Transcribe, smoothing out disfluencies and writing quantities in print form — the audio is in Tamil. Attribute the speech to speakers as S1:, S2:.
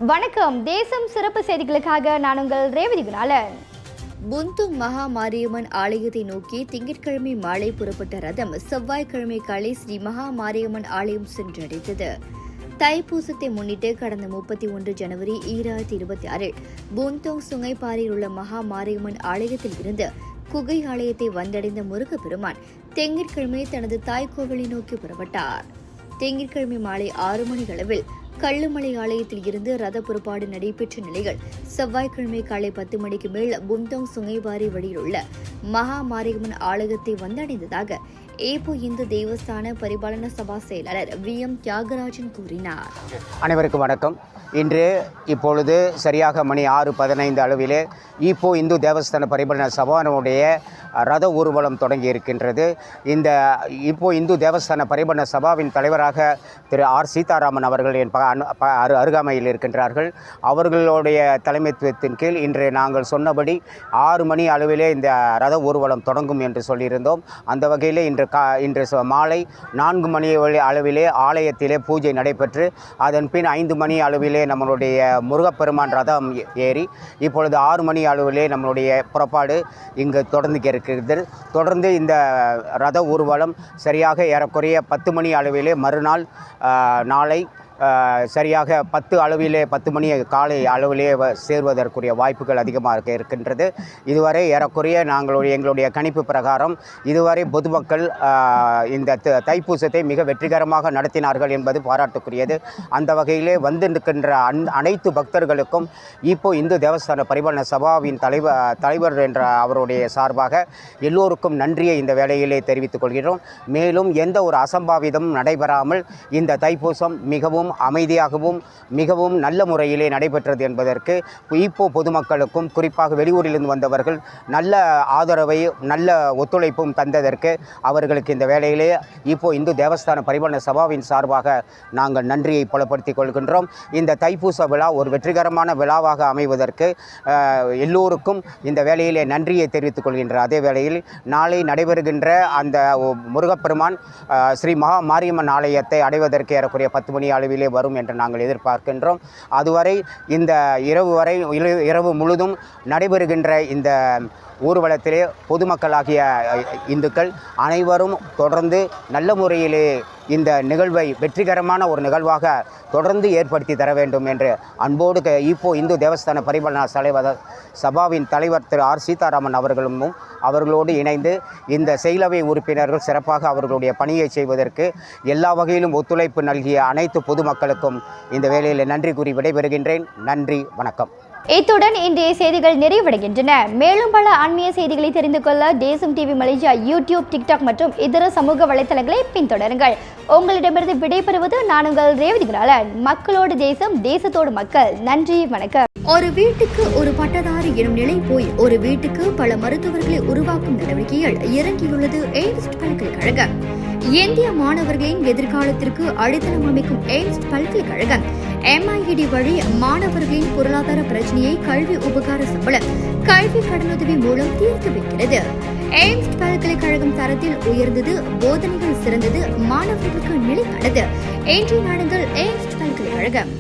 S1: வணக்கம். தேசம் சிறப்பு செய்திகளுக்காக நான் உங்கள் ரேவதி குணாலன்.
S2: புந்துங் மகா மாரியம்மன் ஆலயத்தை நோக்கி திங்கட்கிழமை மாலை புறப்பட்ட ரதம் செவ்வாய்க்கிழமை காலை ஸ்ரீ மகா மாரியம்மன் ஆலயம் சென்றடைந்தது. தைப்பூசத்தை முன்னிட்டு கடந்த 31 ஜனவரி 2026 புந்தோங் சுங்கைப்பாறையில் உள்ள மகா மாரியம்மன் ஆலயத்தில் இருந்து குகை ஆலயத்தை வந்தடைந்த முருகப்பெருமான் திங்கட்கிழமை தனது தாய்க்கோவிலை நோக்கி புறப்பட்டார். திங்கட்கிழமை மாலை 6 மணி அளவில் கள்ளுமலை ஆலயத்தில் இருந்து ரத புறப்பாடு நடைபெற்ற நிலையில் செவ்வாய்க்கிழமை காலை 10 மணிக்கு மேல் புந்தோங் சுங்கைபாரி வழியில் உள்ள மகா மாரியம்மன் ஆலயத்தை வந்தடைந்ததாக ஏப்போ இந்து தேவஸ்தான பரிபாலன சபா செயலாளர் VM தியாகராஜன் கூறினார்.
S3: அனைவருக்கும் வணக்கம். இன்று இப்பொழுது சரியாக மணி 6:15 அளவிலே ஈப்போ இந்து தேவஸ்தான பரிபாலன சபானுடைய ரத ஊர்வலம் தொடங்கி இருக்கின்றது. இந்த இப்போ இந்து தேவஸ்தான பரிபாலன சபாவின் தலைவராக திரு ஆர் சீதாராமன் அவர்கள் என் அருகாமையில் இருக்கின்றார்கள். அவர்களுடைய தலைமைத்துவத்தின் கீழ் இன்று நாங்கள் சொன்னபடி 6 மணி அளவிலே இந்த ரத ஊர்வலம் தொடங்கும் என்று சொல்லியிருந்தோம். அந்த வகையில் இன்று மாலை 4 மணி அளவிலே ஆலயத்திலே பூஜை நடைபெற்று அதன் பின் 5 மணி அளவிலே நம்மளுடைய முருகப்பெருமான் ரதம் ஏறி இப்பொழுது 6 மணி அளவிலே நம்மளுடைய புறப்பாடு இங்கு தொடர்ந்து தொடர்ந்து இந்த ரத ஊர்வலம் சரியாக ஏறக்குறைய 10 மணி அளவிலே மறுநாள் நாளை சரியாக 10 மணி காலை அளவிலே சேர்வதற்குரிய வாய்ப்புகள் அதிகமாக இருக்கின்றது. இதுவரை ஏறக்குறைய எங்களுடைய கணிப்பு பிரகாரம் இதுவரை பொதுமக்கள் இந்த தைப்பூசத்தை மிக வெற்றிகரமாக நடத்தினார்கள் என்பது பாராட்டுக்குரியது. அந்த வகையிலே வந்திருக்கின்ற அனைத்து பக்தர்களுக்கும் இப்போ இந்து தேவஸ்தான பரிபாலன சபாவின் தலைவர் என்ற அவருடைய சார்பாக எல்லோருக்கும் நன்றியை இந்த வேளையிலே தெரிவித்துக் கொள்கிறோம். மேலும் எந்த ஒரு அசம்பாவிதமும் நடைபெறாமல் இந்த தைப்பூசம் மிகவும் அமைதியாகவும் மிகவும் நல்ல முறையிலே நடைபெற்றது என்பதற்கு இப்போ பொதுமக்களுக்கும் குறிப்பாக வெளியூரிலிருந்து வந்தவர்கள் நல்ல ஆதரவை நல்ல ஒத்துழைப்பும் தந்ததற்கு அவர்களுக்கு இந்த வேளையிலே இப்போ இந்து தேவஸ்தான பரிபாலன சபாவின் சார்பாக நாங்கள் நன்றியை புலப்படுத்திக் கொள்கின்றோம். இந்த தைப்பூச விழா ஒரு வெற்றிகரமான விழாவாக அமைவதற்கு எல்லோருக்கும் இந்த வேளையிலே நன்றியை தெரிவித்துக் கொள்கின்ற அதே வேளையில் நாளை நடைபெறுகின்ற அந்த முருகப்பெருமான் ஸ்ரீ மகா மாரியம்மன் ஆலயத்தை அடைவதற்கு ஏறக்குறைய 10 மணி அளவில் வரும் என்று நாங்கள் எதிர்பார்க்கின்றோம். அதுவரை இந்த இரவு முழுதும் நடைபெறுகின்ற இந்த ஊர்வலத்திலே பொதுமக்களாகிய இந்துக்கள் அனைவரும் தொடர்ந்து நல்ல முறையிலே இந்த நிகழ்வை வெற்றிகரமான ஒரு நிகழ்வாக தொடர்ந்து ஏற்படுத்தி தர வேண்டும் என்று அன்போடு இப்போ இந்து தேவஸ்தான பரிபாலன சபாவின் தலைவர் திரு ஆர் சீதாராமன் அவர்களோடு இணைந்து இந்த செயலவை உறுப்பினர்கள் சிறப்பாக அவர்களுடைய பணியை செய்வதற்கு எல்லா வகையிலும் ஒத்துழைப்பு நல்கிய அனைத்து பொதுமக்களுக்கும் இந்த வேளையில் நன்றி கூறி விடைபெறுகின்றேன். நன்றி, வணக்கம்.
S1: இத்துடன் இன்றைய செய்திகள் நிறைவடைகின்றன. மேலும் பல ஆன்மீக செய்திகளை தெரிந்து கொள்ள தேசம் டிவி மலேசியா யூடியூப், டிக்டாக் மற்றும் இதர சமூக வலைத்தளங்களை பின்தொடருங்கள். உங்களிடமிருந்து விடைபெறுவது நான் உங்கள் ரேவதி குணாலன். மக்களோடு தேசம், தேசத்தோடு மக்கள். நன்றி, வணக்கம்.
S2: ஒரு வீட்டுக்கு ஒரு பட்டதாரி எனும் நிலை போய் ஒரு வீட்டுக்கு பல மருத்துவர்களை உருவாக்கும் நடவடிக்கையில் இறங்கியுள்ளது எய்ம்ஸ் பல்கலைக்கழகம். இந்திய மாணவர்களின் எதிர்காலத்திற்கு அடித்தளம் அமைக்கும் எய்ம்ஸ் பல்கலைக்கழகம் MIED வழி மாணவர்களின் பொருளாதார பிரச்சனையை கல்வி உபகார சம்பளம், கல்வி கடனுதவி மூலம் தீர்த்து வைக்கிறது. எய்ம்ஸ் பல்கலைக்கழகம் தரத்தில் உயர்ந்தது, போதனைகள் சிறந்தது, மாணவர்களுக்கு நிலையானது. இன்றைய நாடுகள் எய்ம்ஸ் பல்கலைக்கழகம்.